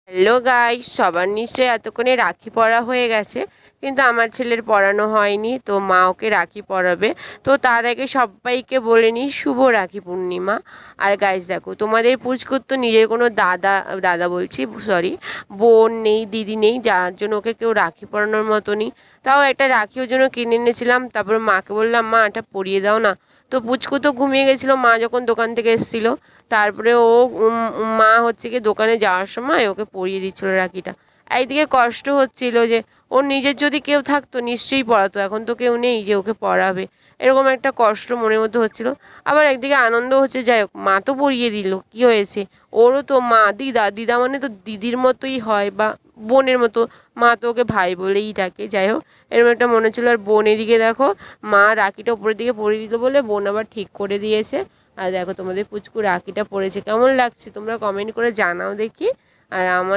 Hello guys, সবার নিশ্চয়ই এতক্ষণে রাখি পরা হয়ে গেছে, কিন্তু আমার ছেলের পরানো হয়নি। তো মা ওকে রাখি পরাবে। তো তার আগে সবাইকে বলে নিই শুভ রাখি পূর্ণিমা। আর গাইস দেখো, তোমাদের পুচকুর তো নিজের কোনো দাদা দাদা বলছি সরি বোন নেই, দিদি নেই, যার জন্য ওকে কেউ রাখি পরানোর মতনই। তাও একটা রাখি ওর জন্য কিনে এনেছিলাম। তারপর মাকে বললাম, মা এটা পরিয়ে দাও না। তো পুচকু তো ঘুমিয়ে গেছিলো মা যখন দোকান থেকে এসেছিলো। তারপরে ও মা হচ্ছে কি দোকানে যাওয়ার সময় ওকে পরিয়ে দিচ্ছিল রাখিটা। একদিকে কষ্ট হচ্ছিল যে ওর নিজের যদি কেউ থাকতো নিশ্চয়ই পড়াতো, এখন তো কেউ নেই যে ওকে পড়াবে। এরকম একটা কষ্ট মনের মধ্যে হচ্ছিল। আবার একদিকে আনন্দ হচ্ছে, যাই হোক মা তো পরিয়ে দিল, কি হয়েছে। ওরও তো মা, দিদা দিদা মানে তো দিদির মতোই হয় বা বোনের মতো। মা তো ওকে ভাই বলেই ডাকে। যাই হোক, এরকম একটা মনে ছিল। আর বোন এদিকে দেখো, মা রাখিটা উপরের দিকে পরিয়ে দিল বলে বোন আবার ঠিক করে দিয়েছে। আর দেখো তোমাদের পুচকু রাখিটা পরেছে, কেমন লাগছে তোমরা কমেন্ট করে জানাও দেখি। আর আমার